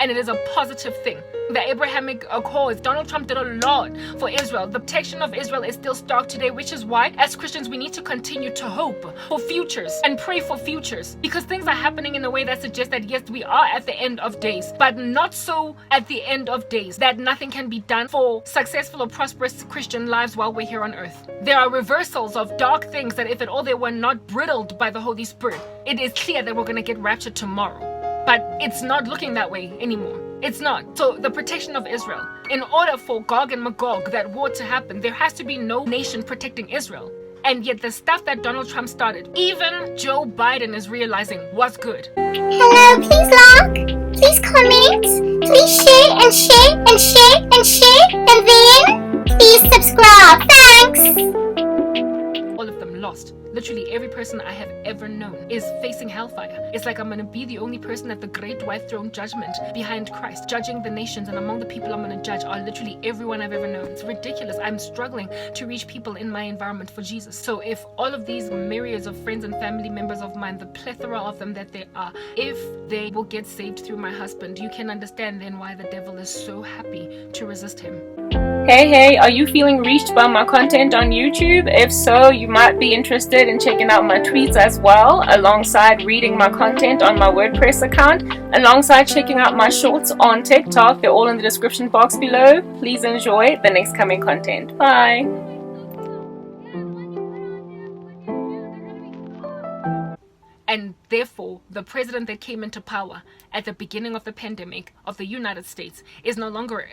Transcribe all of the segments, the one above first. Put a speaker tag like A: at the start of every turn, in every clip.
A: and it is a positive thing. The Abrahamic Accords, Donald Trump did a lot for Israel. The protection of Israel is still stark today, which is why, as Christians, we need to continue to hope for futures and pray for futures, because things are happening in a way that suggests that yes, we are at the end of days, but not so at the end of days that nothing can be done for successful or prosperous Christian lives while we're here on earth. There are reversals of dark things that if at all they were not bridled by the Holy Spirit, it is clear that we're going to get raptured tomorrow. But it's not looking that way anymore. It's not. So the protection of Israel, in order for Gog and Magog, that war to happen, there has to be no nation protecting Israel. And yet the stuff that Donald Trump started, even Joe Biden is realizing was good.
B: Hello, please like, please comment, please share and share and share and share, and then please subscribe. Thanks.
A: All of them lost. Literally every person I have ever known is facing hellfire. It's like I'm going to be the only person at the great white throne judgment behind Christ, judging the nations, and among the people I'm going to judge are literally everyone I've ever known. It's ridiculous. I'm struggling to reach people in my environment for Jesus. So if all of these myriads of friends and family members of mine, the plethora of them that there are, if they will get saved through my husband, you can understand then why the devil is so happy to resist him.
C: Hey, are you feeling reached by my content on YouTube? If so, you might be interested in checking out my tweets as well, alongside reading my content on my WordPress account, alongside checking out my shorts on TikTok. They're all in the description box below. Please enjoy the next coming content. Bye.
A: And therefore, the president that came into power at the beginning of the pandemic of the United States is no longer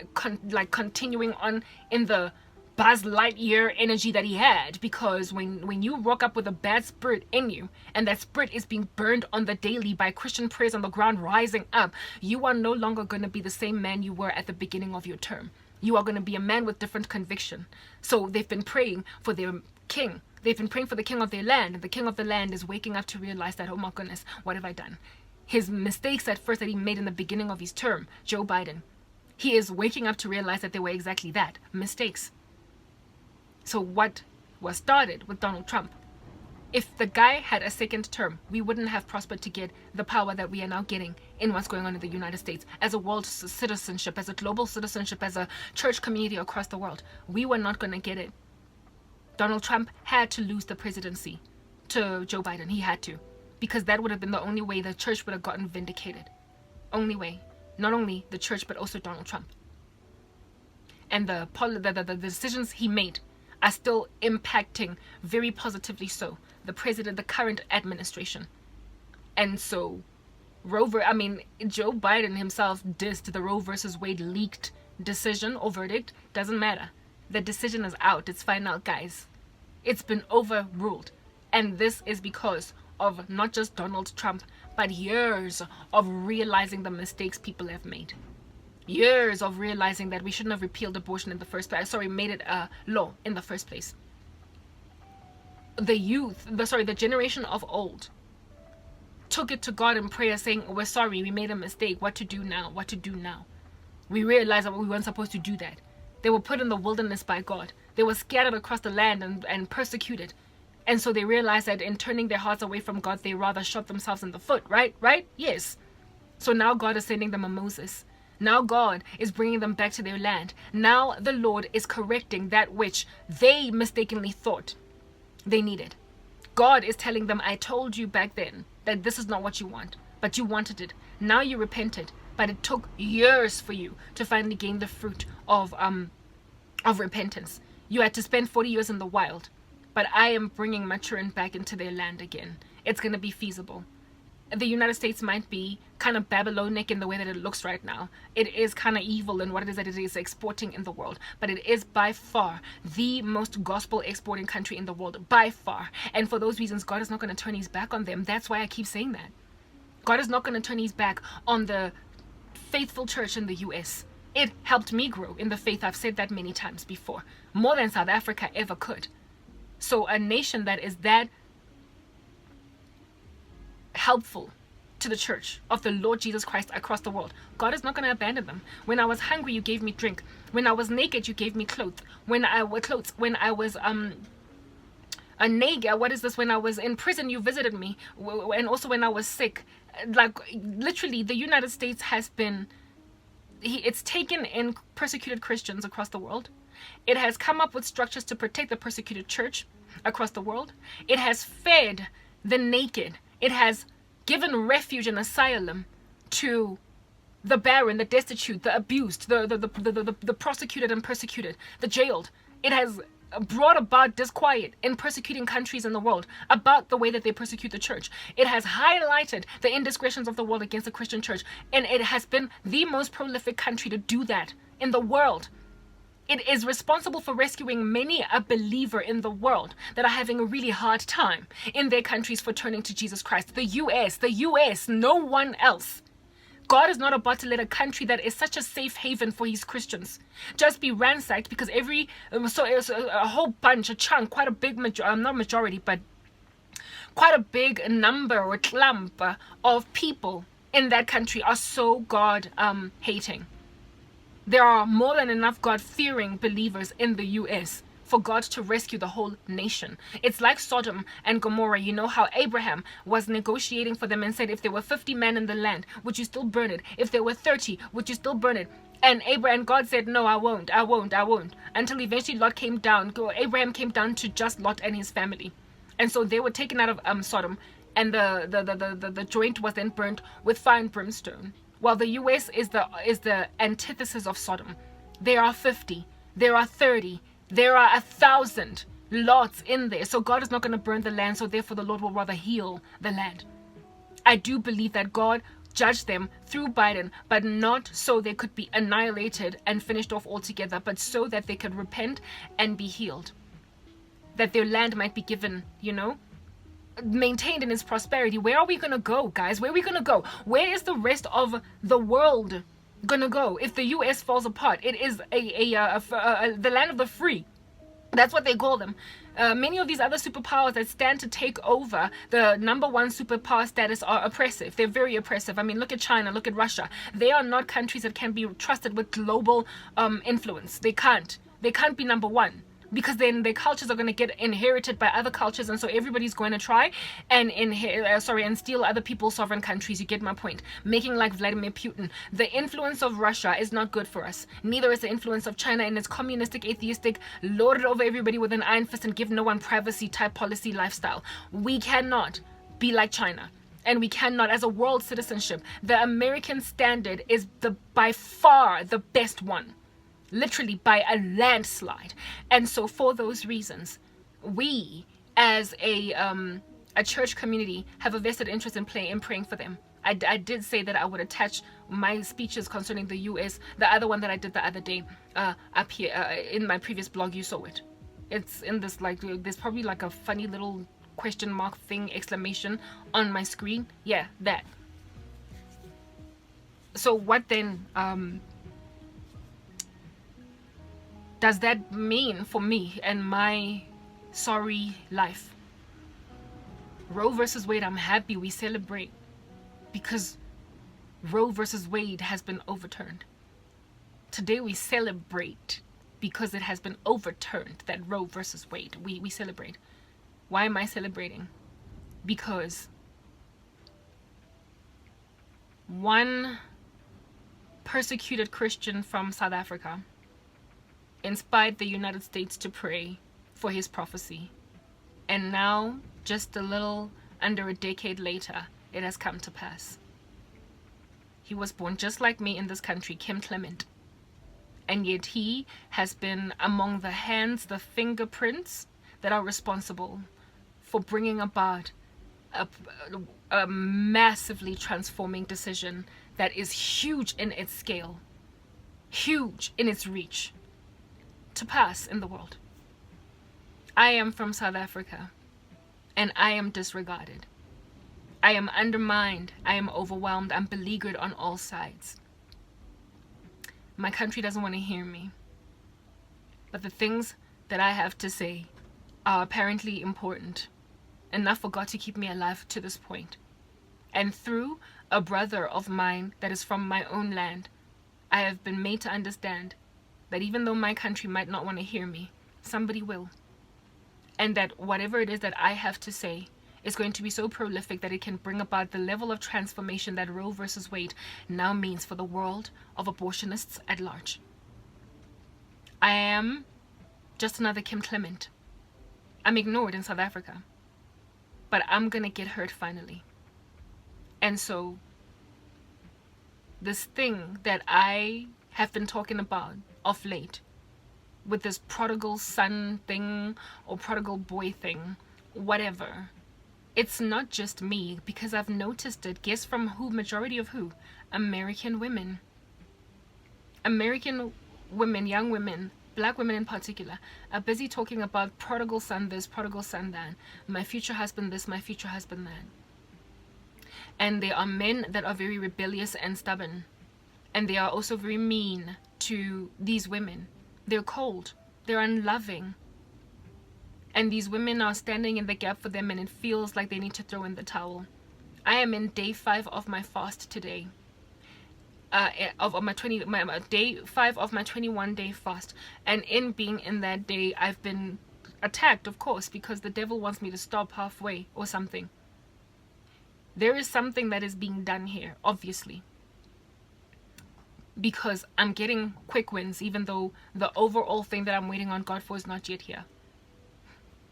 A: continuing on in the Buzz Lightyear energy that he had, because when you rock up with a bad spirit in you, and that spirit is being burned on the daily by Christian prayers on the ground rising up, you are no longer going to be the same man you were at the beginning of your term. You are going to be a man with different conviction. So they've been praying for their king. They've been praying for the king of their land, and the king of the land is waking up to realize that, oh my goodness, what have I done? His mistakes at first that he made in the beginning of his term, Joe Biden, he is waking up to realize that they were exactly that, mistakes. So what was started with Donald Trump? If the guy had a second term, we wouldn't have prospered to get the power that we are now getting in what's going on in the United States as a world citizenship, as a global citizenship, as a church community across the world. We were not going to get it. Donald Trump had to lose the presidency to Joe Biden. He had to, because that would have been the only way the church would have gotten vindicated. Only way. Not only the church, but also Donald Trump. And the decisions he made are still impacting very positively so the president, the current administration. And so Joe Biden himself dissed the Roe versus Wade leaked decision or verdict. Doesn't matter. The decision is out. It's final, guys. It's been overruled. And this is because of not just Donald Trump, but years of realizing the mistakes people have made. Years of realizing that we shouldn't have repealed abortion in the first place. Made it a law in the first place. The generation of old took it to God in prayer saying, we're sorry, we made a mistake. What to do now? What to do now? We realized that we weren't supposed to do that. They were put in the wilderness by God. They were scattered across the land and persecuted. And so they realized that in turning their hearts away from God, they rather shot themselves in the foot, right? Right? Yes. So now God is sending them a Moses. Now God is bringing them back to their land. Now the Lord is correcting that which they mistakenly thought they needed. God is telling them, I told you back then that this is not what you want, but you wanted it. Now you repented. But it took years for you to finally gain the fruit of repentance. You had to spend 40 years in the wild. But I am bringing my children back into their land again. It's going to be feasible. The United States might be kind of Babylonic in the way that it looks right now. It is kind of evil in what it is that it is exporting in the world. But it is by far the most gospel exporting country in the world. By far. And for those reasons, God is not going to turn his back on them. That's why I keep saying that. God is not going to turn his back on the faithful church in the US. It helped me grow in the faith. I've said that many times before. More than South Africa ever could. So a nation that is that helpful to the church of the Lord Jesus Christ across the world, God is not going to abandon them. When I was hungry, you gave me drink. When I was naked, you gave me clothes. When I was when I was in prison, you visited me. And also when I was sick. Like literally, the United States has been it's taken in persecuted Christians across the world. It has come up with structures to protect the persecuted church across the world. It has fed the naked. It has given refuge and asylum to the barren, the destitute, the abused, the prosecuted and persecuted, the jailed. It has brought about disquiet in persecuting countries in the world about the way that they persecute the church. It has highlighted the indiscretions of the world against the Christian church, and it has been the most prolific country to do that in the world. It is responsible for rescuing many a believer in the world that are having a really hard time in their countries for turning to Jesus Christ. The US, no one else. God is not about to let a country that is such a safe haven for his Christians just be ransacked because a whole bunch, a chunk, quite a big, not majority, but quite a big number or clump of people in that country are so God hating. There are more than enough God-fearing believers in the US for God to rescue the whole nation. It's like Sodom and Gomorrah. You know how Abraham was negotiating for them and said, if there were 50 men in the land, would you still burn it? If there were 30, would you still burn it? And God said, no, I won't. Until eventually Abraham came down to just Lot and his family. And so they were taken out of Sodom, and the joint was then burnt with fire and brimstone. While the US is the antithesis of Sodom. There are 50, there are 30, there are 1,000 lots in there. So God is not going to burn the land, so therefore the Lord will rather heal the land. I do believe that God judged them through Biden, but not so they could be annihilated and finished off altogether, but so that they could repent and be healed. That their land might be given, maintained in its prosperity. Where are we going to go, guys? Where are we going to go? Where is the rest of the world going to go if the US falls apart? It is the land of the free. That's what they call them. Many of these other superpowers that stand to take over the number one superpower status are oppressive. They're very oppressive. I mean, look at China, look at Russia. They are not countries that can be trusted with global influence. They can't be number one, because then their cultures are going to get inherited by other cultures, and so everybody's going to try and steal other people's sovereign countries. You get my point. Making like Vladimir Putin. The influence of Russia is not good for us. Neither is the influence of China and its communistic, atheistic, lord it over everybody with an iron fist and give no one privacy type policy lifestyle. We cannot be like China. And we cannot, as a world citizenship, the American standard is by far the best one. Literally by a landslide. And so for those reasons, we as a church community have a vested interest in praying for them. I did say that I would attach my speeches concerning the US, the other one that I did the other day, up here in my previous blog. You saw it. It's in this, like, there's probably like a funny little question mark thing, exclamation on my screen. Yeah, that. So what then does that mean for me and my sorry life? Roe versus Wade, I'm happy we celebrate because Roe versus Wade has been overturned. Today we celebrate because it has been overturned, that Roe versus Wade. We celebrate. Why am I celebrating? Because one persecuted Christian from South Africa inspired the United States to pray for his prophecy. And now, just a little under a decade later, it has come to pass. He was born just like me in this country, Kim Clement. And yet he has been among the hands, the fingerprints that are responsible for bringing about a massively transforming decision that is huge in its scale, huge in its reach, to pass in the world. I am from South Africa, and I am disregarded. I am undermined. I am overwhelmed. I'm beleaguered on all sides. My country doesn't want to hear me. But the things that I have to say are apparently important, enough for God to keep me alive to this point. And through a brother of mine that is from my own land, I have been made to understand that even though my country might not want to hear me, somebody will. And that whatever it is that I have to say is going to be so prolific that it can bring about the level of transformation that Roe versus Wade now means for the world of abortionists at large. I am just another Kim Clement. I'm ignored in South Africa, but I'm gonna get hurt finally. And so this thing that I have been talking about of late, with this prodigal son thing or prodigal boy thing, whatever, it's not just me, because I've noticed it. Guess from who? Majority of who? American women. American women, young women, black women in particular, are busy talking about prodigal son this, prodigal son that, my future husband this, my future husband that. And there are men that are very rebellious and stubborn, and they are also very mean to these women. They're cold, they're unloving, and these women are standing in the gap for them, and it feels like they need to throw in the towel. I am in day 5 of my fast today. Day 5 of my 21-day fast, and in being in that day, I've been attacked, of course, because the devil wants me to stop halfway or something. There is something that is being done here, obviously, because I'm getting quick wins, even though the overall thing that I'm waiting on God for is not yet here.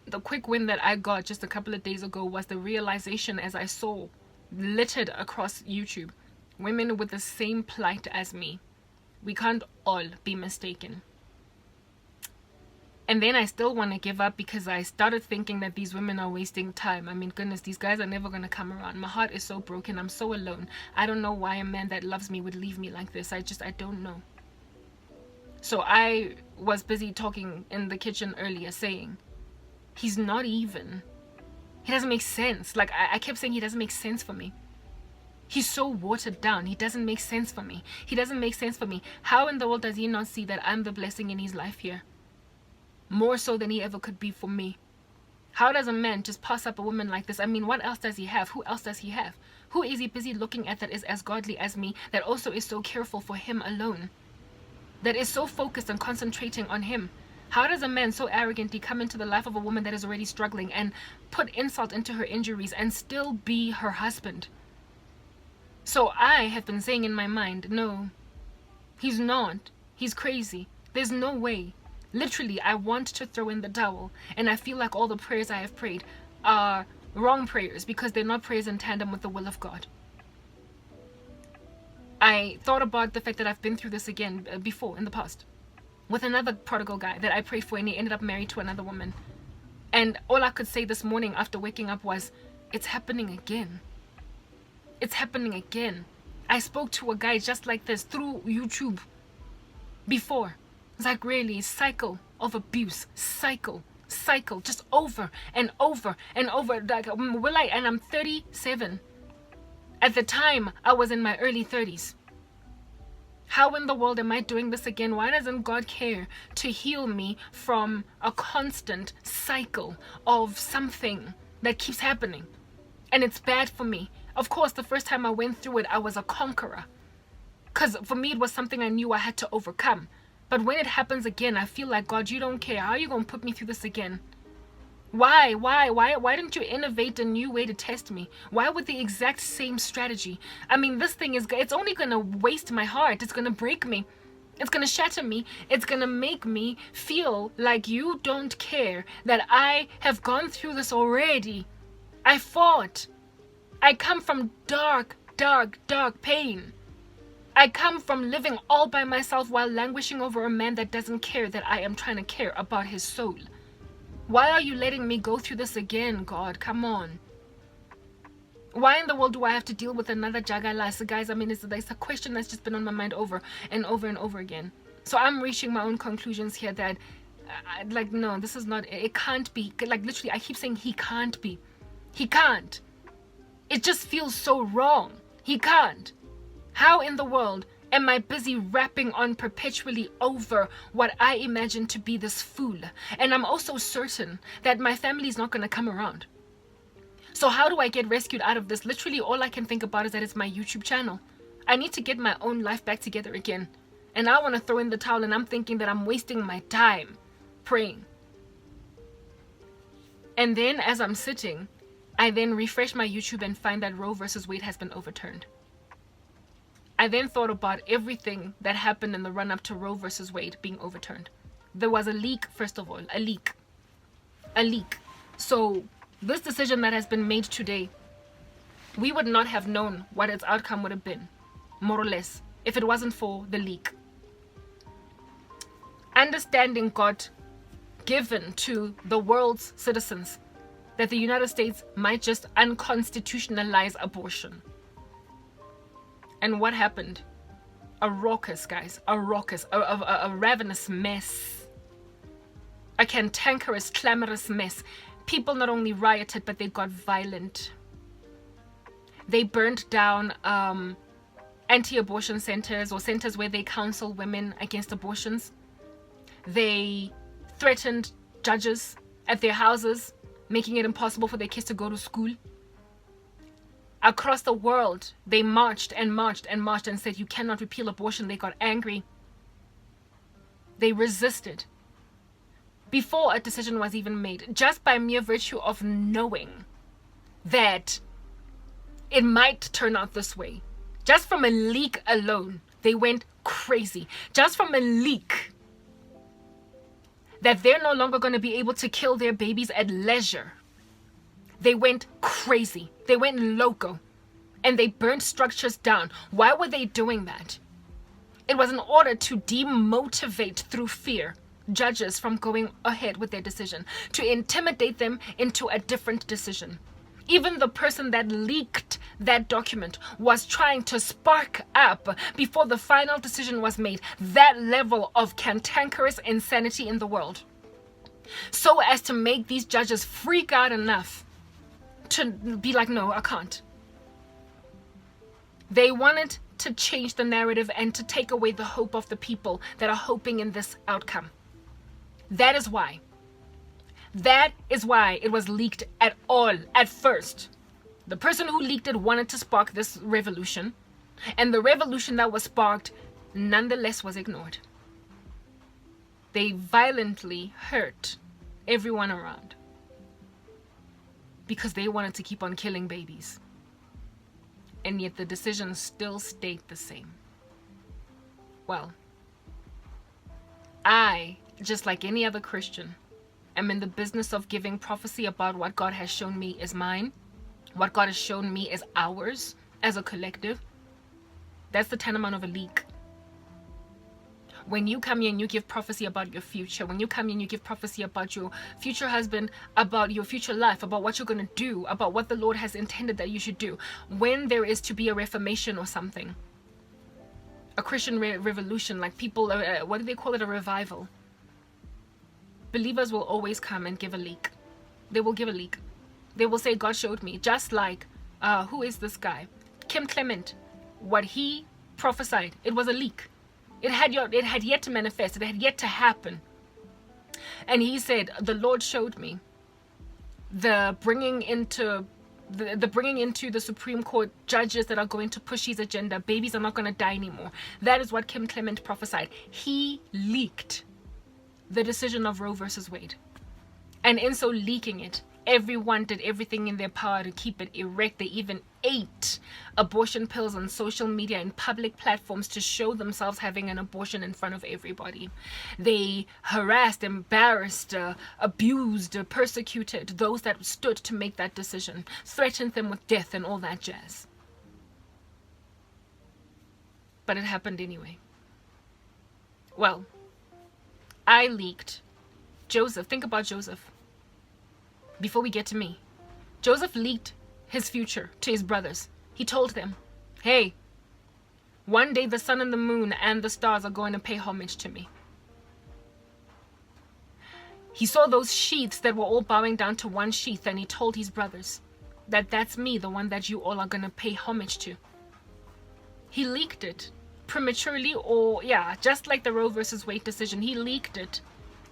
A: The quick win that I got just a couple of days ago was the realization, as I saw littered across YouTube, women with the same plight as me. We can't all be mistaken. And then I still want to give up, because I started thinking that these women are wasting time. I mean, goodness, these guys are never going to come around. My heart is so broken. I'm so alone. I don't know why a man that loves me would leave me like this. I don't know. So I was busy talking in the kitchen earlier saying, he's not even. He doesn't make sense. Like, I kept saying he doesn't make sense for me. He's so watered down. He doesn't make sense for me. He doesn't make sense for me. How in the world does he not see that I'm the blessing in his life here? More so than he ever could be for me. How does a man just pass up a woman like this? I mean, what else does he have? Who else does he have? Who is he busy looking at that is as godly as me, that also is so careful for him alone, that is so focused and concentrating on him? How does a man so arrogantly come into the life of a woman that is already struggling and put insult into her injuries and still be her husband? So I have been saying in my mind, no, he's not. He's crazy. There's no way. Literally, I want to throw in the towel, and I feel like all the prayers I have prayed are wrong prayers, because they're not prayers in tandem with the will of God. I thought about the fact that I've been through this again before in the past with another prodigal guy that I prayed for, and he ended up married to another woman. And all I could say this morning after waking up was, it's happening again. It's happening again. I spoke to a guy just like this through YouTube before. It's like, really, cycle of abuse, cycle, just over and over and over. Like, and I'm 37. At the time, I was in my early 30s. How in the world am I doing this again? Why doesn't God care to heal me from a constant cycle of something that keeps happening? And it's bad for me. Of course, the first time I went through it, I was a conqueror, because for me, it was something I knew I had to overcome. But when it happens again, I feel like, God, you don't care. How are you going to put me through this again? Why didn't you innovate a new way to test me? Why with the exact same strategy? I mean, this thing it's only going to waste my heart. It's going to break me. It's going to shatter me. It's going to make me feel like you don't care that I have gone through this already. I fought. I come from dark pain. I come from living all by myself while languishing over a man that doesn't care that I am trying to care about his soul. Why are you letting me go through this again, God? Come on. Why in the world do I have to deal with another jagalas? Guys, I mean, it's a question that's just been on my mind over and over and over again. So I'm reaching my own conclusions here that, no, this is not, it can't be. Like, literally, I keep saying he can't be. He can't. It just feels so wrong. He can't. How in the world am I busy rapping on perpetually over what I imagine to be this fool? And I'm also certain that my family is not going to come around. So how do I get rescued out of this? Literally, all I can think about is that it's my YouTube channel. I need to get my own life back together again. And I want to throw in the towel, and I'm thinking that I'm wasting my time praying. And then as I'm sitting, I then refresh my YouTube and find that Roe versus Wade has been overturned. I then thought about everything that happened in the run-up to Roe versus Wade being overturned. There was a leak, first of all, a leak. So this decision that has been made today, we would not have known what its outcome would have been, more or less, if it wasn't for the leak. Understanding got given to the world's citizens that the United States might just unconstitutionalize abortion. And what happened? A raucous, guys, a ravenous mess. A cantankerous, clamorous mess. People not only rioted, but they got violent. They burned down anti-abortion centers, or centers where they counsel women against abortions. They threatened judges at their houses, making it impossible for their kids to go to school. Across the world, they marched and said, you cannot repeal abortion. They got angry. They resisted. Before a decision was even made, just by mere virtue of knowing that it might turn out this way. Just from a leak alone, they went crazy. Just from a leak, that they're no longer going to be able to kill their babies at leisure. They went crazy. They went loco. And they burnt structures down. Why were they doing that? It was in order to demotivate through fear judges from going ahead with their decision, to intimidate them into a different decision. Even the person that leaked that document was trying to spark up, before the final decision was made, that level of cantankerous insanity in the world, so as to make these judges freak out enough to be like, no, I can't. They wanted to change the narrative and to take away the hope of the people that are hoping in this outcome. That is why it was leaked at all at first. The person who leaked it wanted to spark this revolution, and the revolution that was sparked nonetheless was ignored. They violently hurt everyone around because they wanted to keep on killing babies. And yet the decision still stayed the same. Well, I, just like any other Christian, am in the business of giving prophecy about what God has shown me is mine, what God has shown me is ours as a collective. That's the tantamount of a leak. When you come here and you give prophecy about your future, when you come here and you give prophecy about your future husband, about your future life, about what you're going to do, about what the Lord has intended that you should do, when there is to be a reformation or something, a Christian revolution, like people, what do they call it, a revival, believers will always come and give a leak. They will give a leak. They will say, God showed me. Just like, who is this guy? Kim Clement. What he prophesied, it was a leak. It had yet to manifest. It had yet to happen. And he said, the Lord showed me the bringing into the Supreme Court judges that are going to push his agenda. Babies are not going to die anymore. That is what Kim Clement prophesied. He leaked the decision of Roe versus Wade. And in so leaking it, everyone did everything in their power to keep it erect. They even ate abortion pills on social media and public platforms to show themselves having an abortion in front of everybody. They harassed, embarrassed, abused, persecuted those that stood to make that decision, threatened them with death and all that jazz. But it happened anyway. Well, I leaked Joseph. Think about Joseph. Before we get to me, Joseph leaked his future to his brothers. He told them, hey, one day the sun and the moon and the stars are going to pay homage to me. He saw those sheaths that were all bowing down to one sheath, and he told his brothers that that's me, the one that you all are going to pay homage to. He leaked it prematurely, or just like the Roe versus Wade decision, he leaked it.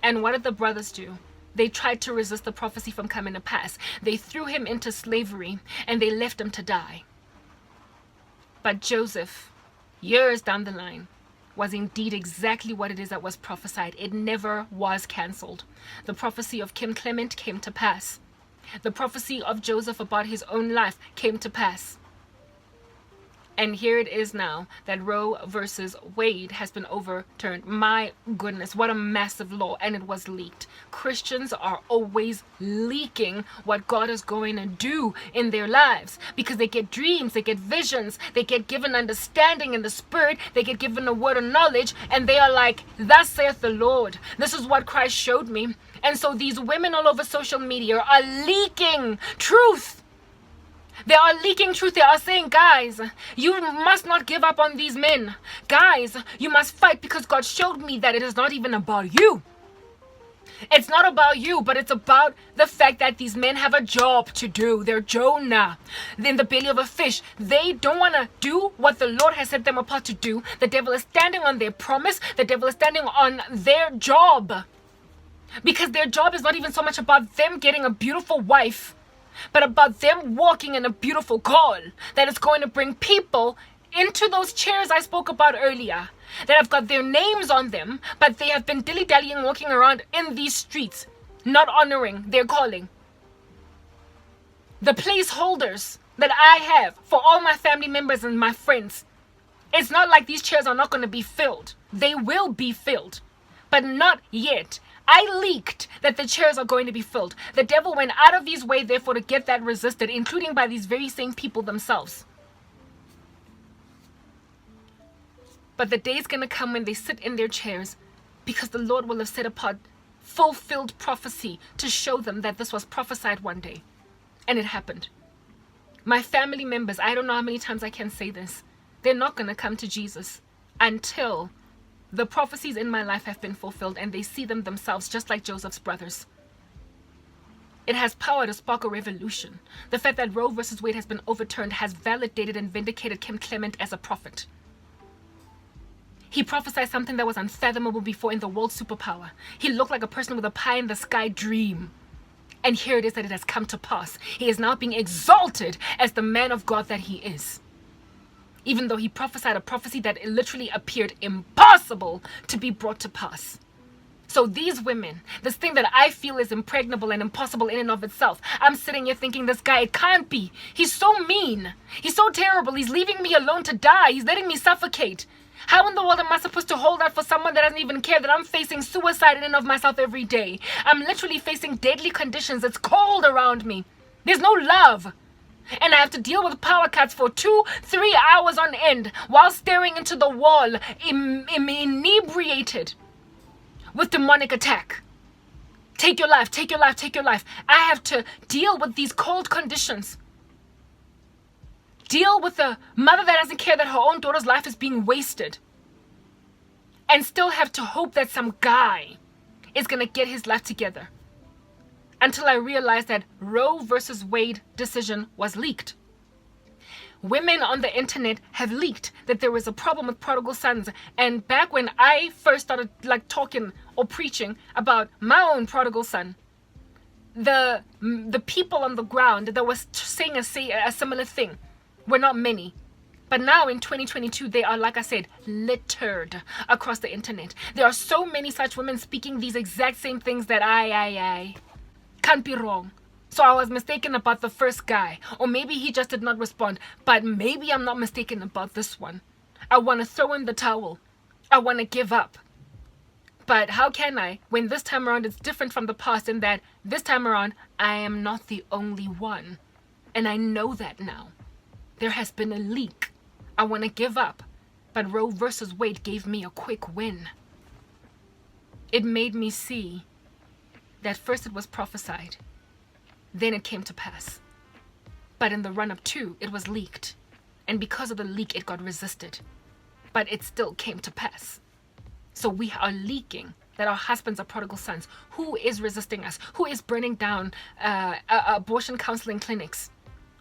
A: And what did the brothers do? They tried to resist the prophecy from coming to pass. They threw him into slavery and they left him to die. But Joseph, years down the line, was indeed exactly what it is that was prophesied. It never was cancelled. The prophecy of Kim Clement came to pass. The prophecy of Joseph about his own life came to pass. And here it is now that Roe versus Wade has been overturned. My goodness, what a massive law. And it was leaked. Christians are always leaking what God is going to do in their lives, because they get dreams, they get visions, they get given understanding in the spirit, they get given a word of knowledge, and they are like, thus saith the Lord. This is what Christ showed me. And so these women all over social media are leaking truth. They are leaking truth. They are saying, guys, you must not give up on these men. Guys, you must fight, because God showed me that it is not even about you. It's not about you, but it's about the fact that these men have a job to do. They're Jonah in the belly of a fish. They don't want to do what the Lord has set them apart to do. The devil is standing on their promise. The devil is standing on their job, because their job is not even so much about them getting a beautiful wife, but about them walking in a beautiful call that is going to bring people into those chairs I spoke about earlier, that have got their names on them, but they have been dilly-dallying walking around in these streets, not honoring their calling. The placeholders that I have for all my family members and my friends, it's not like these chairs are not going to be filled. They will be filled, but not yet. I leaked that the chairs are going to be filled. The devil went out of his way, therefore, to get that resisted, including by these very same people themselves. But the day is going to come when they sit in their chairs, because the Lord will have set apart fulfilled prophecy to show them that this was prophesied one day. And it happened. My family members, I don't know how many times I can say this, they're not going to come to Jesus until the prophecies in my life have been fulfilled and they see them themselves, just like Joseph's brothers. It has power to spark a revolution. The fact that Roe versus Wade has been overturned has validated and vindicated Kim Clement as a prophet. He prophesied something that was unfathomable before in the world superpower. He looked like a person with a pie-in-the-sky dream. And here it is that it has come to pass. He is now being exalted as the man of God that he is, even though he prophesied a prophecy that literally appeared impossible to be brought to pass. So these women, this thing that I feel is impregnable and impossible in and of itself, I'm sitting here thinking, this guy, it can't be. He's so mean. He's so terrible. He's leaving me alone to die. He's letting me suffocate. How in the world am I supposed to hold out for someone that doesn't even care that I'm facing suicide in and of myself every day? I'm literally facing deadly conditions. It's cold around me. There's no love. And I have to deal with power cuts for 2-3 hours on end while staring into the wall, inebriated with demonic attack. Take your life, take your life, take your life. I have to deal with these cold conditions. Deal with a mother that doesn't care that her own daughter's life is being wasted, and still have to hope that some guy is going to get his life together. Until I realized that Roe versus Wade decision was leaked. Women on the internet have leaked that there was a problem with prodigal sons. And back when I first started talking or preaching about my own prodigal son, the people on the ground that was saying a similar thing were not many. But now in 2022, they are, like I said, littered across the internet. There are so many such women speaking these exact same things that I can't be wrong. So I was mistaken about the first guy, or maybe he just did not respond, but maybe I'm not mistaken about this one. I want to throw in the towel. I want to give up. But how can I, when this time around it's different from the past, in that this time around I am not the only one, and I know that now. There has been a leak. I want to give up, but Roe versus Wade gave me a quick win. It made me see that first it was prophesied, then it came to pass. But in the run-up to, it was leaked. And because of the leak, it got resisted. But it still came to pass. So we are leaking that our husbands are prodigal sons. Who is resisting us? Who is burning down abortion counseling clinics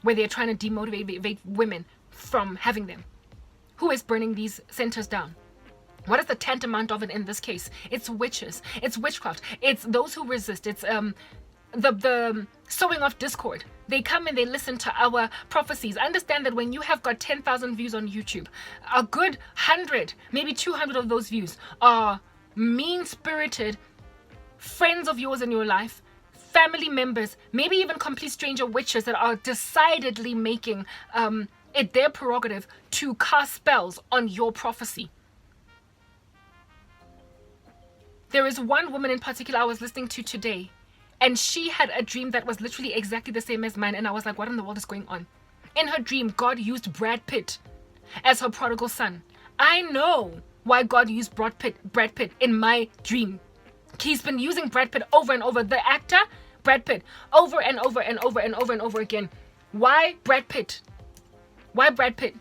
A: where they're trying to demotivate women from having them? Who is burning these centers down? What is the tantamount of it in this case? It's witches. It's witchcraft. It's those who resist. It's the sowing of discord. They come and they listen to our prophecies. Understand that when you have got 10,000 views on YouTube, a good 100, maybe 200 of those views are mean-spirited friends of yours in your life, family members, maybe even complete stranger witches that are decidedly making it their prerogative to cast spells on your prophecy. There is one woman in particular I was listening to today, and she had a dream that was literally exactly the same as mine, and I was like, what in the world is going on? In her dream, God used Brad Pitt as her prodigal son. I know why God used Brad Pitt in my dream. He's been using Brad Pitt over and over. The actor, Brad Pitt, over and over and over and over and over again. Why Brad Pitt? Why Brad Pitt?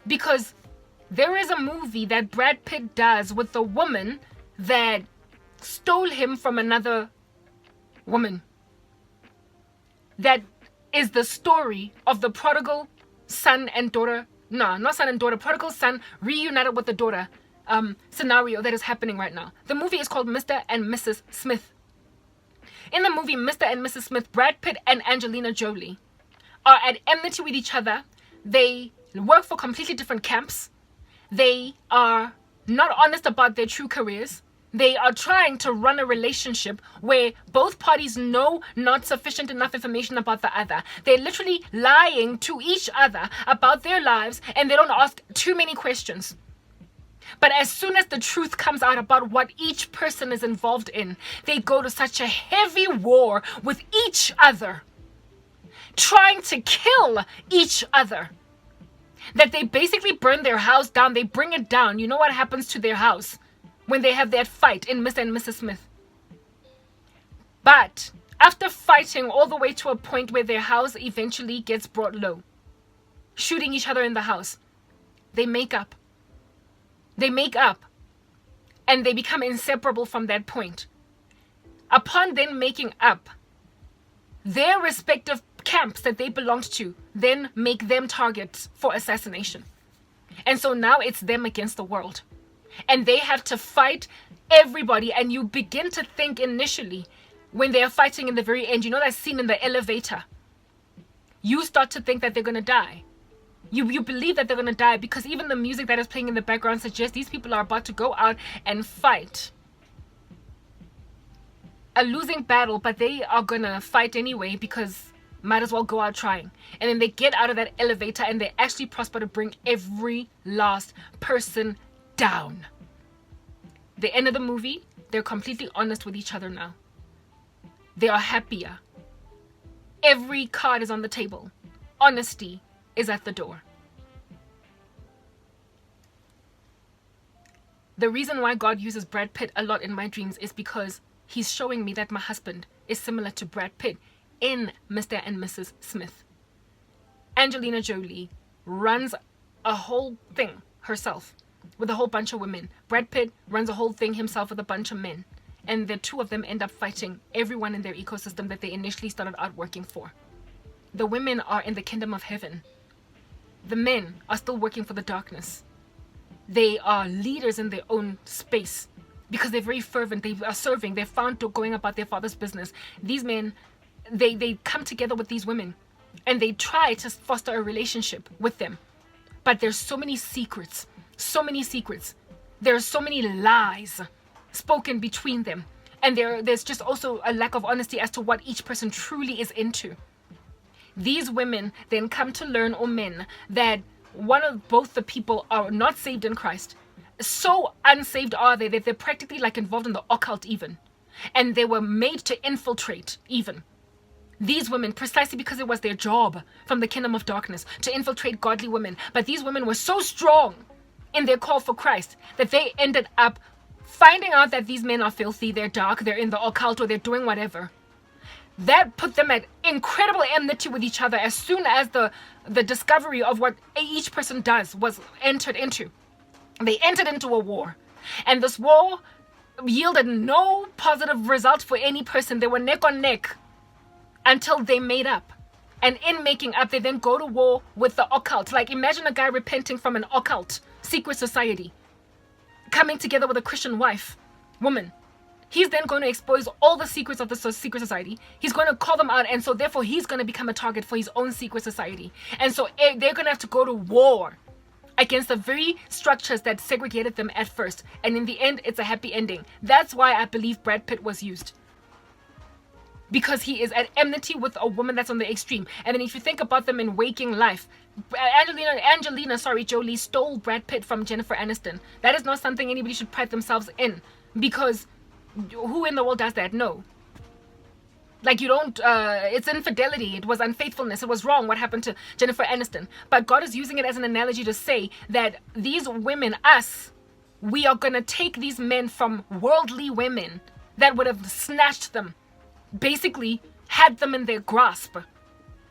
A: Because there is a movie that Brad Pitt does with the woman that stole him from another woman. That is the story of the prodigal son and daughter. No, not son and daughter. Prodigal son reunited with the daughter scenario that is happening right now. The movie is called Mr. and Mrs. Smith. In the movie Mr. and Mrs. Smith, Brad Pitt and Angelina Jolie are at enmity with each other. They work for completely different camps. They are not honest about their true careers. They are trying to run a relationship where both parties know not sufficient enough information about the other. They're literally lying to each other about their lives, and they don't ask too many questions. But as soon as the truth comes out about what each person is involved in, they go to such a heavy war with each other, trying to kill each other, that they basically burn their house down. They bring it down. You know what happens to their house when they have that fight in Mr. and Mrs. Smith? But after fighting all the way to a point where their house eventually gets brought low, shooting each other in the house, they make up. They make up, and they become inseparable from that point. Upon then making up, their respective camps that they belonged to then make them targets for assassination. And so now it's them against the world. And they have to fight everybody. And you begin to think initially, when they are fighting in the very end, you know that scene in the elevator? You start to think that they're going to die. You believe that they're going to die because even the music that is playing in the background suggests these people are about to go out and fight a losing battle, but they are going to fight anyway because might as well go out trying. And then they get out of that elevator and they actually prosper to bring every last person down. The end of the movie, they're completely honest with each other now. They are happier. Every card is on the table. Honesty is at the door. The reason why God uses Brad Pitt a lot in my dreams is because he's showing me that my husband is similar to Brad Pitt in Mr. and Mrs. Smith. Angelina Jolie runs a whole thing herself with a whole bunch of women. Brad Pitt runs a whole thing himself with a bunch of men. And the two of them end up fighting everyone in their ecosystem that they initially started out working for. The women are in the kingdom of heaven. The men are still working for the darkness. They are leaders in their own space because they're very fervent. They are serving. They're found going about their father's business. These men, they come together with these women and they try to foster a relationship with them. But there's so many secrets, so many secrets. There are so many lies spoken between them. And there's just also a lack of honesty as to what each person truly is into. These women then come to learn, or men, that both the people are not saved in Christ. So unsaved are they that they're practically like involved in the occult even. And they were made to infiltrate even. These women, precisely because it was their job from the kingdom of darkness to infiltrate godly women. But these women were so strong in their call for Christ that they ended up finding out that these men are filthy, they're dark, they're in the occult, or they're doing whatever. That put them at incredible enmity with each other as soon as the discovery of what each person does was entered into. They entered into a war. And this war yielded no positive result for any person. They were neck on neck until they made up. And in making up, they then go to war with the occult. Like, imagine a guy repenting from an occult secret society, coming together with a Christian woman. He's then going to expose all the secrets of the secret society. He's going to call them out, and so therefore he's going to become a target for his own secret society. And so they're going to have to go to war against the very structures that segregated them at first. And in the end, it's a happy ending. That's why I believe Brad Pitt was used. because he is at enmity with a woman that's on the extreme. And then if you think about them in waking life, Angelina Jolie stole Brad Pitt from Jennifer Aniston. That is not something anybody should pride themselves in, because who in the world does that? No. Like, you don't, it's infidelity, it was unfaithfulness, it was wrong what happened to Jennifer Aniston. But God is using it as an analogy to say that these women, us, we are going to take these men from worldly women that would have snatched them, basically had them in their grasp.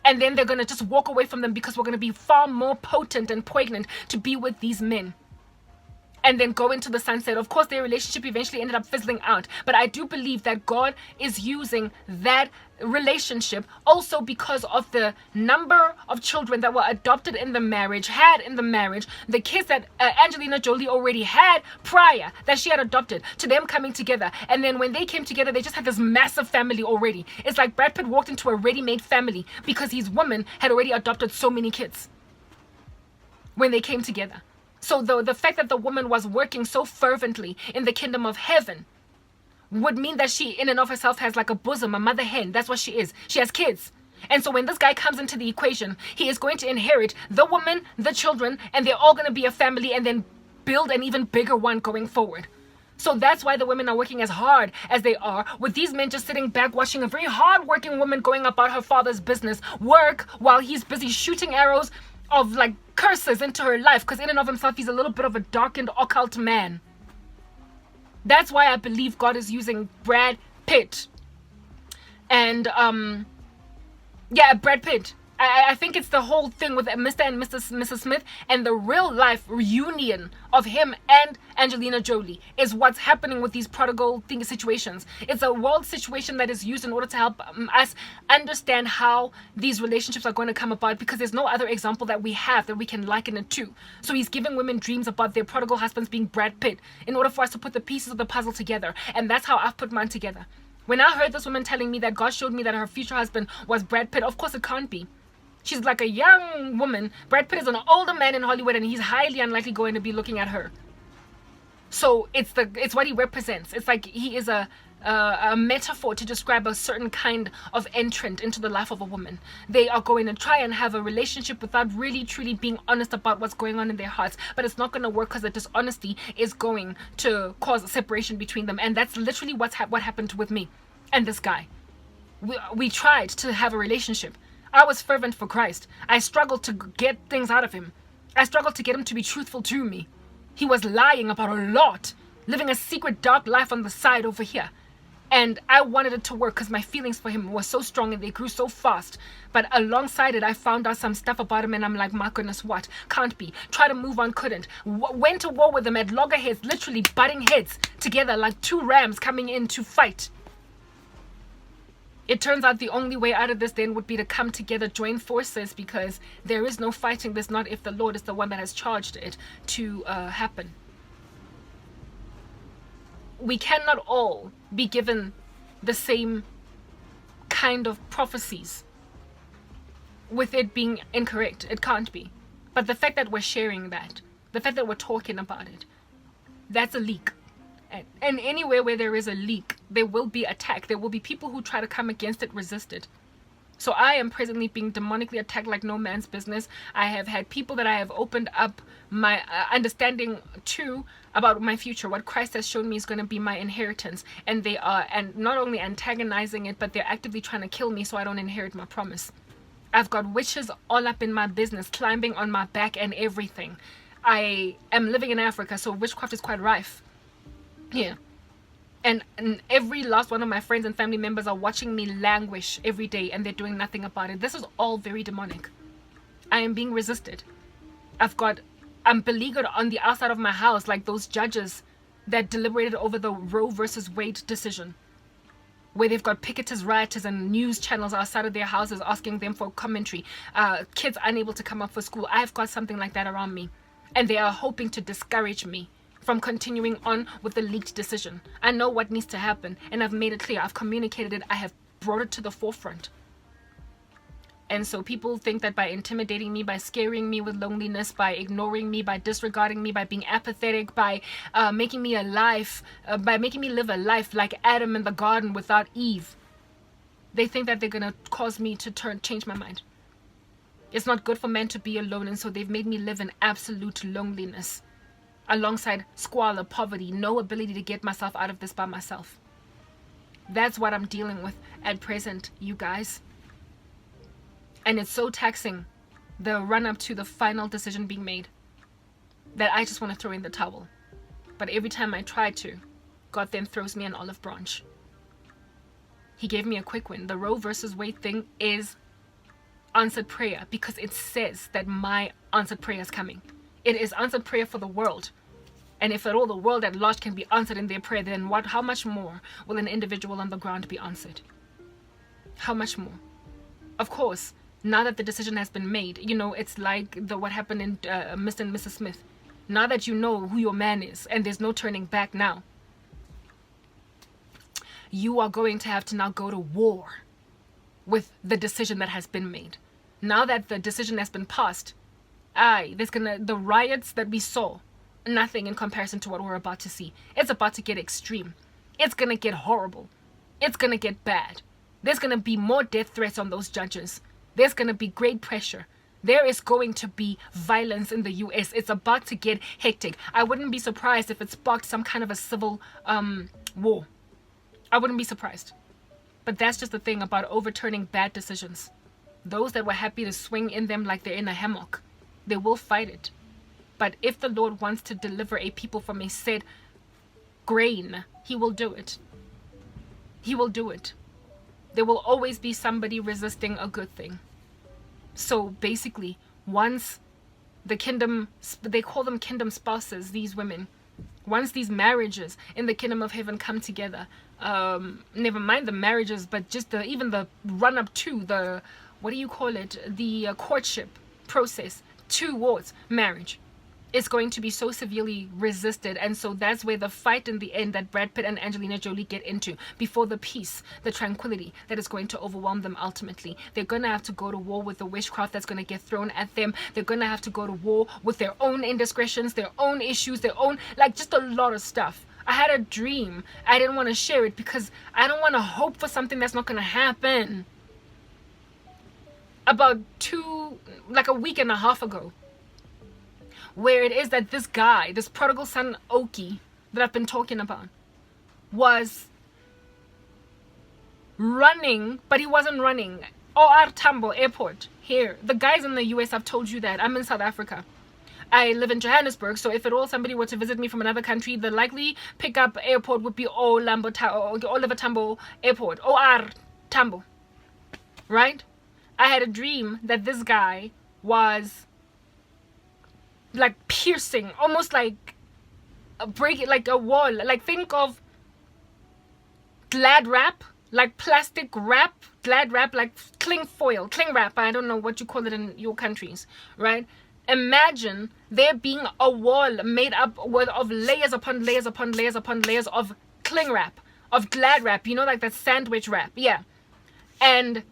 A: And then they're going to just walk away from them because we're going to be far more potent and poignant to be with these men. And then go into the sunset. Of course, their relationship eventually ended up fizzling out. But I do believe that God is using that relationship also because of the number of children that were adopted in the marriage, the kids that Angelina Jolie already had prior, that she had adopted, to them coming together. And then when they came together, they just had this massive family already. It's like Brad Pitt walked into a ready-made family because his woman had already adopted so many kids when they came together. So the fact that the woman was working so fervently in the kingdom of heaven would mean that she in and of herself has like a bosom, a mother hen. That's what she is. She has kids. And so when this guy comes into the equation, he is going to inherit the woman, the children, and they're all going to be a family and then build an even bigger one going forward. So that's why the women are working as hard as they are, with these men just sitting back watching a very hard-working woman going about her father's business, work while he's busy shooting arrows of like curses into her life, because in and of himself he's a little bit of a darkened occult man. That's why I believe God is using Brad Pitt and Brad Pitt. I think it's the whole thing with Mr. and Mrs. Smith, and the real life reunion of him and Angelina Jolie is what's happening with these prodigal situations. It's a world situation that is used in order to help us understand how these relationships are going to come about, because there's no other example that we have that we can liken it to. So he's giving women dreams about their prodigal husbands being Brad Pitt in order for us to put the pieces of the puzzle together. And that's how I've put mine together. When I heard this woman telling me that God showed me that her future husband was Brad Pitt, of course it can't be. She's like a young woman. Brad Pitt is an older man in Hollywood, and he's highly unlikely going to be looking at her. So it's what he represents. It's like he is a metaphor to describe a certain kind of entrant into the life of a woman. They are going to try and have a relationship without really truly being honest about what's going on in their hearts. But it's not going to work, because the dishonesty is going to cause a separation between them. And that's literally what happened with me and this guy. We tried to have a relationship. I was fervent for Christ. I struggled to get things out of him. I struggled to get him to be truthful to me. He was lying about a lot, living a secret dark life on the side over here. And I wanted it to work because my feelings for him were so strong and they grew so fast. But alongside it, I found out some stuff about him and I'm like, my goodness, what? Can't be. Try to move on, couldn't. Went to war with him at loggerheads, literally butting heads together like two rams coming in to fight. It turns out the only way out of this then would be to come together, join forces, because there is no fighting this, not if the Lord is the one that has charged it to happen. We cannot all be given the same kind of prophecies with it being incorrect. It can't be. But the fact that we're sharing that, the fact that we're talking about it, that's a leak. And anywhere where there is a leak, there will be attack. There will be people who try to come against it, resist it. So I am presently being demonically attacked like no man's business. I have had people that I have opened up my understanding to about my future, what Christ has shown me is going to be my inheritance. And they are, and not only antagonizing it, but they're actively trying to kill me so I don't inherit my promise. I've got witches all up in my business, climbing on my back and everything. I am living in Africa, so witchcraft is quite rife. Yeah. And every last one of my friends and family members are watching me languish every day, and they're doing nothing about it. This is all very demonic. I am being resisted. I'm beleaguered on the outside of my house like those judges that deliberated over the Roe versus Wade decision, where they've got picketers, rioters, and news channels outside of their houses asking them for commentary. Kids unable to come up for school. I've got something like that around me, and they are hoping to discourage me from continuing on with the leaked decision. I know what needs to happen, and I've made it clear. I've communicated it. I have brought it to the forefront. And so people think that by intimidating me, by scaring me with loneliness, by ignoring me, by disregarding me, by being apathetic, by making me live a life like Adam in the garden without Eve, They think that they're gonna cause me to change my mind. It's not good for men to be alone, and so they've made me live in absolute loneliness, alongside squalor, poverty, no ability to get myself out of this by myself. That's what I'm dealing with at present, you guys. And it's so taxing, the run up to the final decision being made, that I just want to throw in the towel. But every time I try to, God then throws me an olive branch. He gave me a quick win. The Roe versus Wade thing is answered prayer, because it says that my answered prayer is coming. It is answered prayer for the world. And if at all the world at large can be answered in their prayer, then how much more will an individual on the ground be answered? How much more? Of course, now that the decision has been made, it's like what happened in Mr. and Mrs. Smith. Now that you know who your man is and there's no turning back now, you are going to have to now go to war with the decision that has been made. Now that the decision has been passed, the riots that we saw, nothing in comparison to what we're about to see. It's about to get extreme. It's gonna get horrible. It's gonna get bad. There's gonna be more death threats on those judges. There's gonna be great pressure. There is going to be violence in the US. It's about to get hectic. I wouldn't be surprised if it sparked some kind of a civil war. I wouldn't be surprised. But that's just the thing about overturning bad decisions. Those that were happy to swing in them like they're in a hammock, they will fight it. But if the Lord wants to deliver a people from a said grain, he will do it. He will do it. There will always be somebody resisting a good thing. So basically, once the kingdom, they call them kingdom spouses, these women, once these marriages in the kingdom of heaven come together, never mind the marriages, but just even the run up to the, the courtship process towards marriage, is going to be so severely resisted. And so that's where the fight in the end that Brad Pitt and Angelina Jolie get into, before the peace, the tranquility that is going to overwhelm them ultimately. They're going to have to go to war with the witchcraft that's going to get thrown at them. They're going to have to go to war with their own indiscretions, their own issues, their own, just a lot of stuff. I had a dream. I didn't want to share it because I don't want to hope for something that's not going to happen. About a week and a half ago, where it is that this guy, this prodigal son Oki that I've been talking about, was running, but he wasn't running. OR Tambo Airport here. The guys in the US, I've told you that. I'm in South Africa. I live in Johannesburg, so if at all somebody were to visit me from another country, the likely pickup airport would be Oliver Tambo Airport. OR Tambo. Right? I had a dream that this guy was piercing, almost like break it, like a wall. Think of glad wrap, plastic wrap, glad wrap, cling wrap. I don't know what you call it in your countries, right? Imagine there being a wall made up of layers upon layers upon layers upon layers of cling wrap, of glad wrap, like that sandwich wrap, yeah. And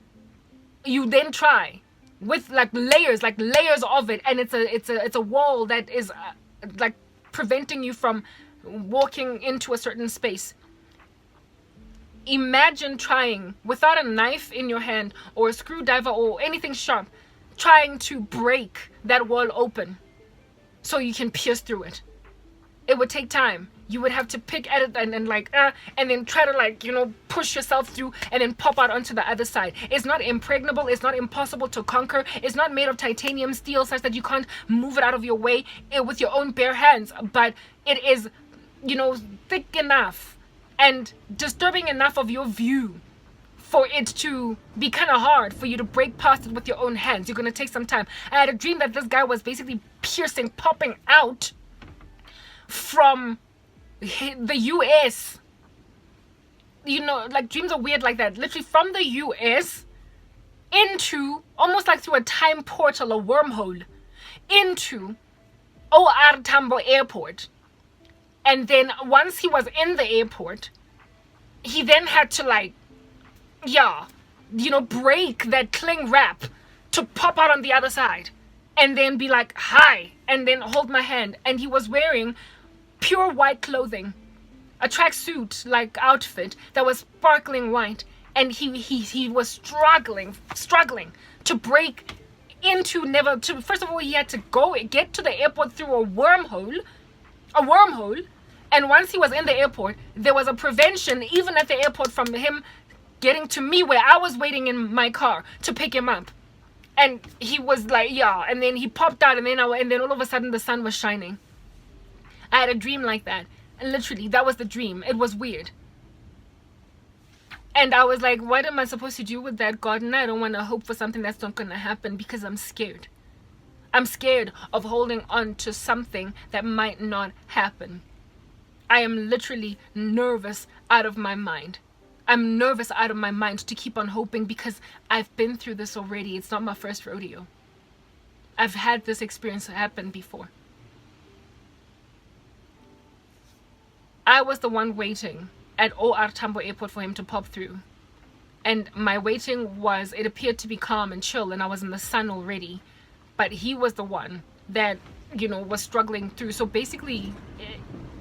A: you then try with layers of it, and it's a wall that is preventing you from walking into a certain space. Imagine trying without a knife in your hand or a screwdriver or anything sharp, trying to break that wall open so you can pierce through it. It would take time. You would have to pick at it and then try to push yourself through and then pop out onto the other side. It's not impregnable. It's not impossible to conquer. It's not made of titanium steel such that you can't move it out of your way with your own bare hands. But it is, thick enough and disturbing enough of your view for it to be kind of hard for you to break past it with your own hands. You're going to take some time. I had a dream that this guy was basically popping out from the US. Dreams are weird like that. Literally from the US into, almost like through a time portal, a wormhole, into OR Tambo Airport. And then once he was in the airport, he then had to break that cling wrap to pop out on the other side and then be like, hi, and then hold my hand. And he was wearing pure white clothing, a tracksuit outfit that was sparkling white, and he was struggling to break into first of all, he had to get to the airport through a wormhole. And once he was in the airport, there was a prevention even at the airport from him getting to me where I was waiting in my car to pick him up. And he was like, yeah, and then he popped out, and then all of a sudden the sun was shining. I had a dream like that, and literally that was the dream. It was weird. And I was like, what am I supposed to do with that, God? And I don't want to hope for something that's not going to happen because I'm scared. I'm scared of holding on to something that might not happen. I am literally nervous out of my mind. I'm nervous out of my mind to keep on hoping because I've been through this already. It's not my first rodeo. I've had this experience happen before. I was the one waiting at OR Tambo Airport for him to pop through. And my waiting it appeared to be calm and chill, and I was in the sun already. But he was the one that, was struggling through. So basically,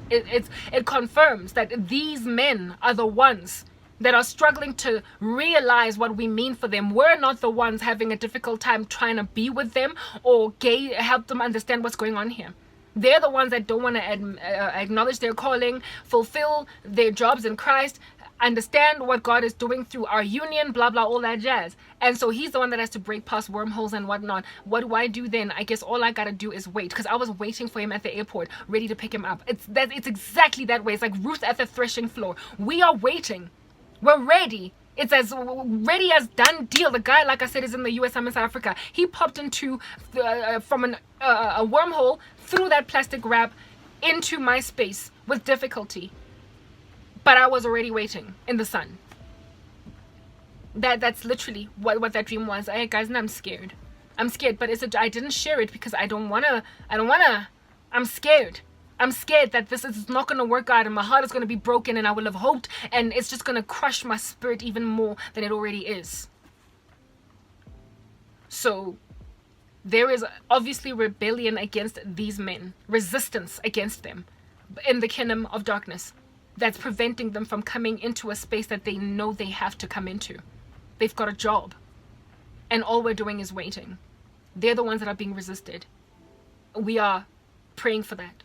A: it confirms that these men are the ones that are struggling to realize what we mean for them. We're not the ones having a difficult time trying to be with them or help them understand what's going on here. They're the ones that don't want to acknowledge their calling, fulfill their jobs in Christ, understand what God is doing through our union, blah, blah, all that jazz. And so he's the one that has to break past wormholes and whatnot. What do I do then? I guess all I got to do is wait, because I was waiting for him at the airport, ready to pick him up. It's exactly that way. It's like Ruth at the threshing floor. We are waiting. We're ready. It's as ready as done deal. The guy, like I said, is in the US. I'm in South Africa. He popped into from a wormhole through that plastic wrap into my space with difficulty. But I was already waiting in the sun. That's literally what that dream was. Hey guys, and I'm scared. I'm scared, but I didn't share it because I don't wanna. I'm scared. I'm scared that this is not going to work out and my heart is going to be broken and I will have hoped and it's just going to crush my spirit even more than it already is. So there is obviously rebellion against these men, resistance against them in the kingdom of darkness that's preventing them from coming into a space that they know they have to come into. They've got a job and all we're doing is waiting. They're the ones that are being resisted. We are praying for that.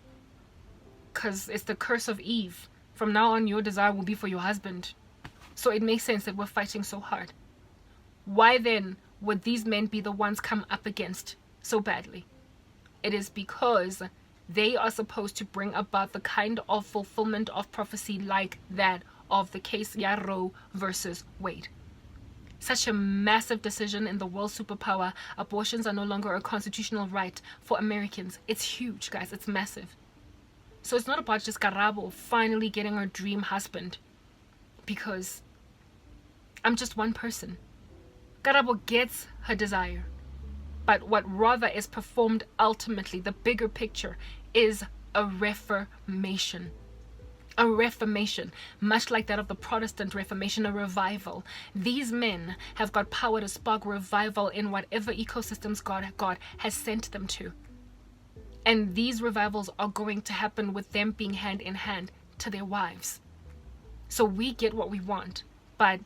A: Because it's the curse of Eve. From now on, your desire will be for your husband. So it makes sense that we're fighting so hard. Why then would these men be the ones come up against so badly? It is because they are supposed to bring about the kind of fulfillment of prophecy like that of the case Roe versus Wade. Such a massive decision in the world superpower. Abortions are no longer a constitutional right for Americans. It's huge, guys. It's massive. So it's not about just Karabo finally getting her dream husband, because I'm just one person. Karabo gets her desire, but what rather is performed ultimately, the bigger picture, is a reformation. A reformation, much like that of the Protestant Reformation, a revival. These men have got power to spark revival in whatever ecosystems God has sent them to. And these revivals are going to happen with them being hand in hand to their wives. So we get what we want. But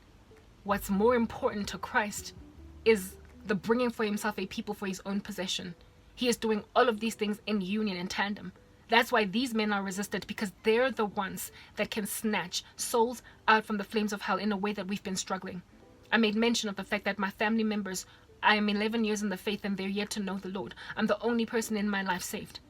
A: what's more important to Christ is the bringing for himself a people for his own possession. He is doing all of these things in union, in tandem. That's why these men are resisted, because they're the ones that can snatch souls out from the flames of hell in a way that we've been struggling. I made mention of the fact that my family members, I am 11 years in the faith and they're yet to know the Lord. I'm the only person in my life saved.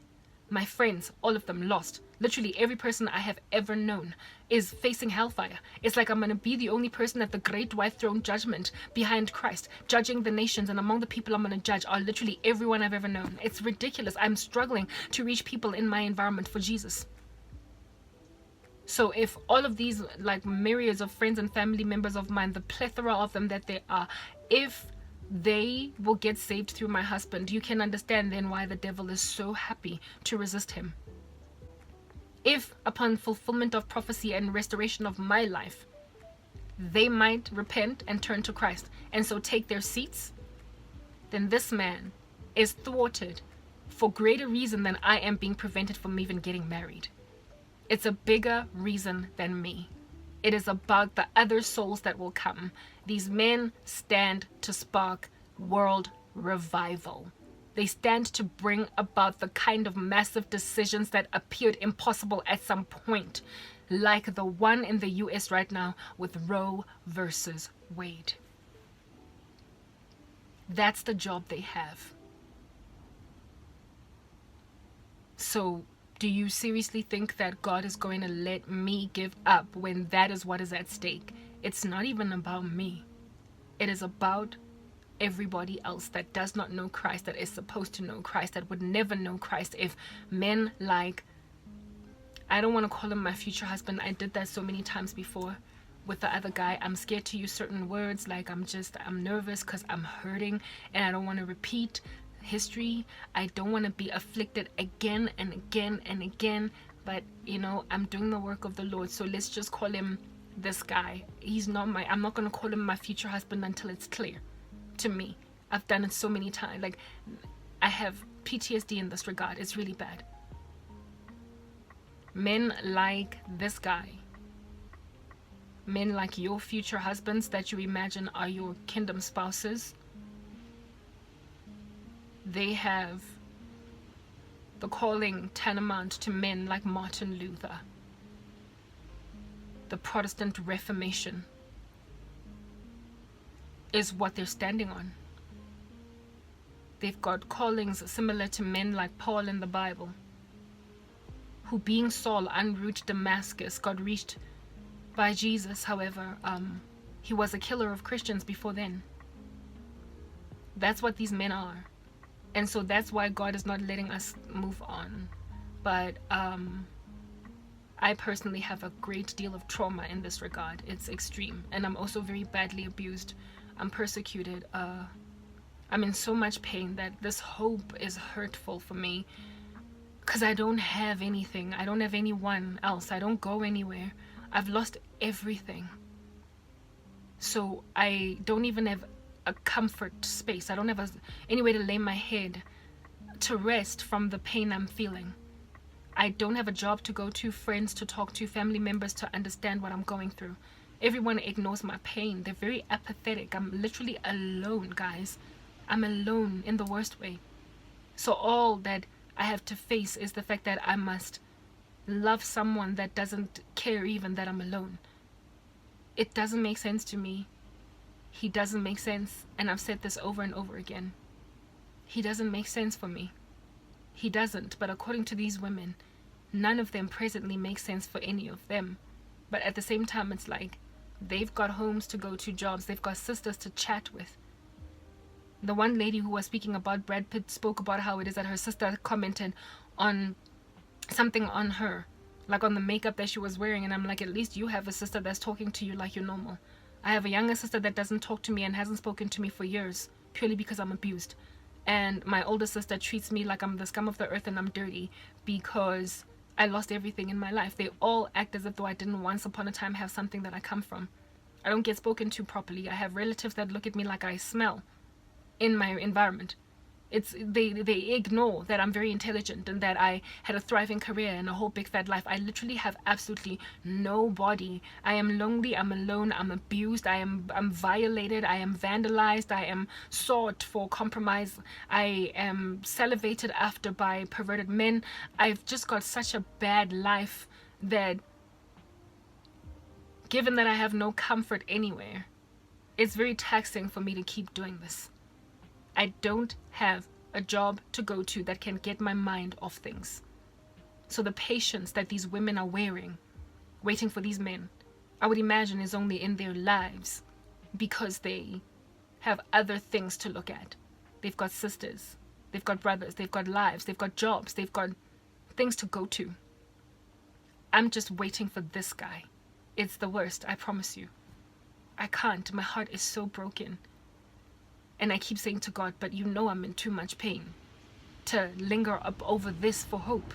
A: My friends, all of them lost. Literally every person I have ever known is facing hellfire. It's like I'm going to be the only person at the great white throne judgment behind Christ, judging the nations, and among the people I'm going to judge are literally everyone I've ever known. It's ridiculous. I'm struggling to reach people in my environment for Jesus. So if all of these like myriads of friends and family members of mine, the plethora of them that there are, if they will get saved through my husband, you can understand then why the devil is so happy to resist him. If upon fulfillment of prophecy and restoration of my life, they might repent and turn to Christ and so take their seats, then this man is thwarted for greater reason than I am being prevented from even getting married. It's a bigger reason than me. It is about the other souls that will come. These men stand to spark world revival. They stand to bring about the kind of massive decisions that appeared impossible at some point, like the one in the US right now with Roe versus Wade. That's the job they have. So, do you seriously think that God is going to let me give up when that is what is at stake? It's not even about me. It is about everybody else that does not know Christ, that is supposed to know Christ, that would never know Christ if men like, I don't want to call him my future husband. I did that so many times before with the other guy. I'm scared to use certain words, like I'm nervous because I'm hurting and I don't want to repeat history. I don't want to be afflicted again and again and again, but you know, I'm doing the work of the Lord, so let's just call him this guy. I'm not going to call him my future husband until it's clear to me. I've done it so many times. Like, I have PTSD in this regard. It's really bad. Men like this guy, men like your future husbands that you imagine are your kingdom spouses, they have the calling tantamount to men like Martin Luther, the Protestant Reformation is what they're standing on. They've got callings similar to men like Paul in the Bible, who being Saul en route to Damascus got reached by Jesus. However, he was a killer of Christians before then. That's what these men are. And so that's why God is not letting us move on. But I personally have a great deal of trauma in this regard. It's extreme. And I'm also very badly abused. I'm persecuted. I'm in so much pain that this hope is hurtful for me. Because I don't have anything. I don't have anyone else. I don't go anywhere. I've lost everything. So I don't even have a comfort space. I don't have anywhere to lay my head to rest from the pain I'm feeling. I don't have a job to go to, friends to talk to, family members to understand what I'm going through. Everyone ignores my pain. They're very apathetic. I'm literally alone, guys. I'm alone in the worst way. So all that I have to face is the fact that I must love someone that doesn't care even that I'm alone. It doesn't make sense to me. He doesn't make sense, and I've said this over and over again. He doesn't make sense for me. He doesn't, but according to these women, none of them presently make sense for any of them. But at the same time, it's like they've got homes to go to, jobs, they've got sisters to chat with. The one lady who was speaking about Brad Pitt spoke about how it is that her sister commented on something on her, like on the makeup that she was wearing, and I'm like, at least you have a sister that's talking to you like you're normal. I have a younger sister that doesn't talk to me and hasn't spoken to me for years, purely because I'm abused. And my older sister treats me like I'm the scum of the earth and I'm dirty because I lost everything in my life. They all act as if though I didn't once upon a time have something that I come from. I don't get spoken to properly. I have relatives that look at me like I smell in my environment. They ignore that I'm very intelligent and that I had a thriving career and a whole big fat life. I literally have absolutely nobody. I am lonely, I'm alone, I'm abused, I'm violated, I am vandalized, I am sought for compromise, I am salivated after by perverted men. I've just got such a bad life that, given that I have no comfort anywhere, it's very taxing for me to keep doing this. I don't have a job to go to that can get my mind off things. So the patience that these women are waiting for these men, I would imagine is only in their lives because they have other things to look at. They've got sisters, they've got brothers, they've got lives, they've got jobs, they've got things to go to. I'm just waiting for this guy. It's the worst, I promise you. I can't. My heart is so broken. And I keep saying to God, but you know I'm in too much pain to linger up over this for hope.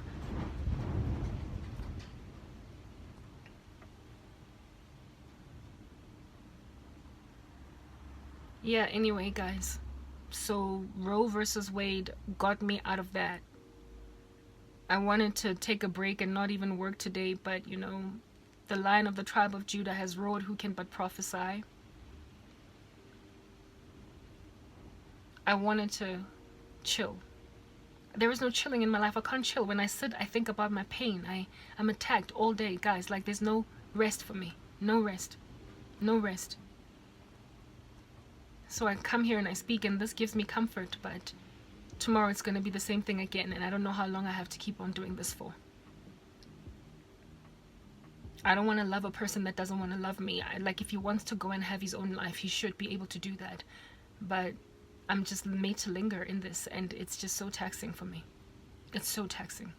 A: Yeah, anyway, guys. So Roe versus Wade got me out of that. I wanted to take a break and not even work today, but you know, The Lion of the tribe of Judah has roared, who can but prophesy? I wanted to chill. There is no chilling in my life. I can't chill. When I sit, I think about my pain. I'm attacked all day, guys. Like, there's no rest for me. No rest. No rest. So I come here and I speak, and this gives me comfort, but tomorrow it's going to be the same thing again, and I don't know how long I have to keep on doing this for. I don't want to love a person that doesn't want to love me. Like, if he wants to go and have his own life, he should be able to do that. But I'm just made to linger in this, and it's just so taxing for me. It's so taxing.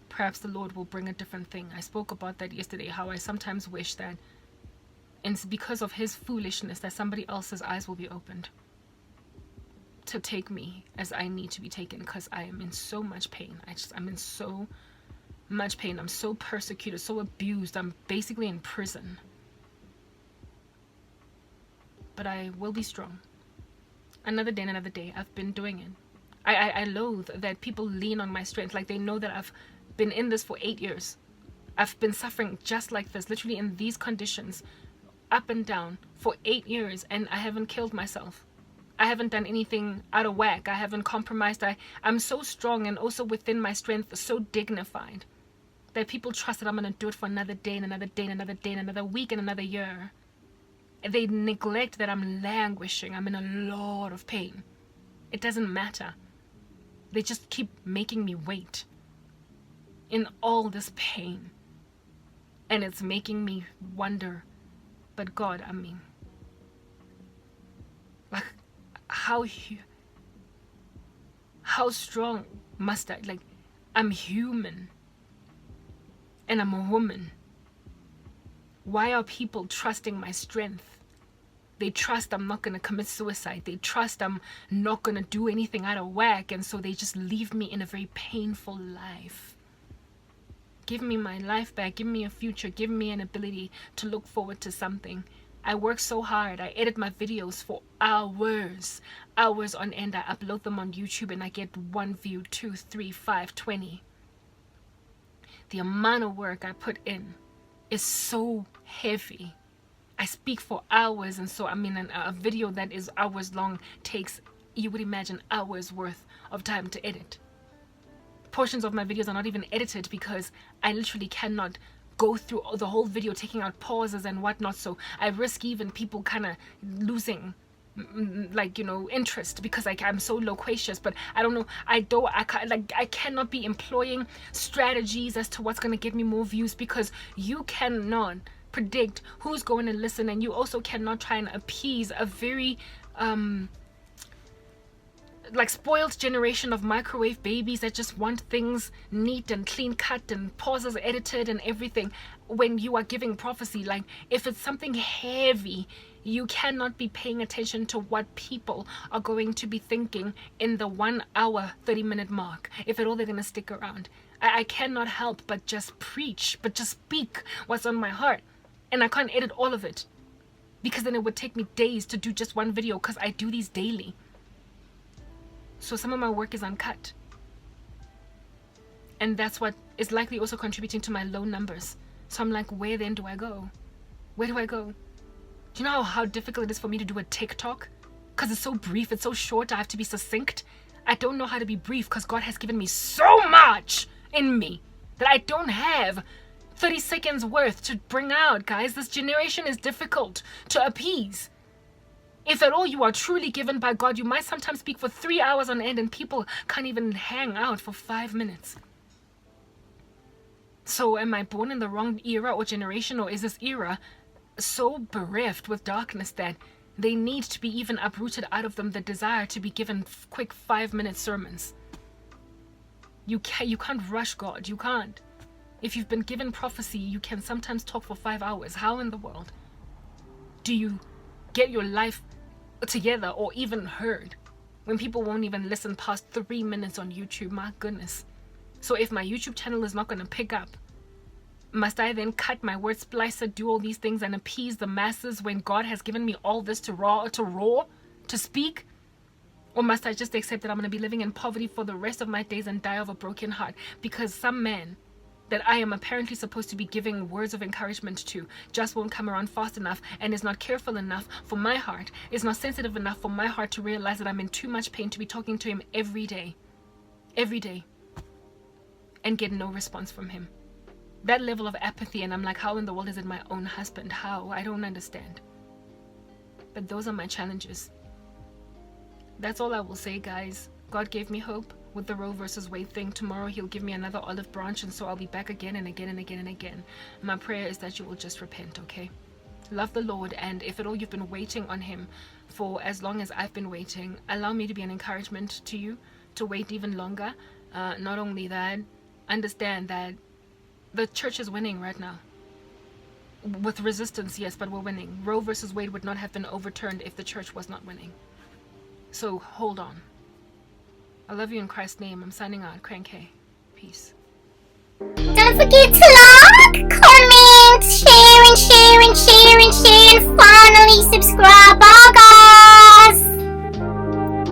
A: Perhaps the Lord will bring a different thing. I spoke about that yesterday, how I sometimes wish that it's because of his foolishness that somebody else's eyes will be opened to take me as I need to be taken, because I am in so much pain. I'm in so much pain. I'm so persecuted, so abused. I'm basically in prison. But I will be strong. Another day and another day. I've been doing it. I loathe that people lean on my strength. Like, they know that I've been in this for 8 years. I've been suffering just like this, literally in these conditions, up and down for 8 years, and I haven't killed myself. I haven't done anything out of whack. I haven't compromised. I'm so strong, and also within my strength, so dignified, that people trust that I'm going to do it for another day and another day and another day and another week and another year. They neglect that I'm languishing. I'm in a lot of pain. It doesn't matter. They just keep making me wait in all this pain. And it's making me wonder, but God, I mean, like, how strong must I, like, I'm human and I'm a woman. Why are people trusting my strength? They trust I'm not going to commit suicide. They trust I'm not going to do anything out of whack, and so they just leave me in a very painful life. Give me my life back. Give me a future. Give me an ability to look forward to something. I work so hard. I edit my videos for hours on end. I upload them on YouTube and I get 1 view, 2, 3, 5, 20. The amount of work I put in is so heavy. I speak for hours, and so I mean, a video that is hours long takes, you would imagine, hours worth of time to edit. Portions of my videos are not even edited because I literally cannot go through the whole video, taking out pauses and whatnot, so I risk even people kind of losing, like, you know, interest, because I'm so loquacious. But I don't know, I cannot be employing strategies as to what's going to get me more views, because you cannot predict who's going to listen, and you also cannot try and appease a very like spoiled generation of microwave babies that just want things neat and clean cut and pauses edited and everything. When you are giving prophecy, like, if it's something heavy, you cannot be paying attention to what people are going to be thinking in the 1 hour 30-minute mark, if at all they're going to stick around. I cannot help but just preach, but just speak what's on my heart. And I can't edit all of it, because then it would take me days to do just one video, because I do these daily. So some of my work is uncut. And that's what is likely also contributing to my low numbers. So I'm like, where then do I go? Where do I go? Do you know how difficult it is for me to do a TikTok? Because it's so brief, it's so short, I have to be succinct. I don't know how to be brief, because God has given me so much in me that I don't have 30 seconds worth to bring out, guys. This generation is difficult to appease. If at all you are truly given by God, you might sometimes speak for 3 hours on end and people can't even hang out for 5 minutes. So am I born in the wrong era or generation, or is this era so bereft with darkness that they need to be even uprooted out of them the desire to be given quick 5-minute sermons? You can't rush God. You can't. If you've been given prophecy, you can sometimes talk for 5 hours. How in the world do you get your life together or even heard when people won't even listen past 3 minutes on YouTube? My goodness. So if my YouTube channel is not going to pick up, must I then cut my word splicer, do all these things and appease the masses when God has given me all this to roar, to speak? Or must I just accept that I'm going to be living in poverty for the rest of my days and die of a broken heart because some man that I am apparently supposed to be giving words of encouragement to just won't come around fast enough, and is not careful enough for my heart, is not sensitive enough for my heart to realize that I'm in too much pain to be talking to him every day, and get no response from him. That level of apathy, and I'm like, how in the world is it my own husband? How? I don't understand. But those are my challenges. That's all I will say, guys. God gave me hope with the Roe versus Wade thing. Tomorrow he'll give me another olive branch, and so I'll be back again and again and again and again. My prayer is that you will just repent, okay? Love the Lord, and if at all you've been waiting on him for as long as I've been waiting, allow me to be an encouragement to you to wait even longer. Not only that, understand that the church is winning right now. With resistance, yes, but we're winning. Roe versus Wade would not have been overturned if the church was not winning. So hold on. I love you in Christ's name. I'm signing out. Crank K. Peace.
B: Don't forget to like, comment, share and share and share and share, and finally subscribe.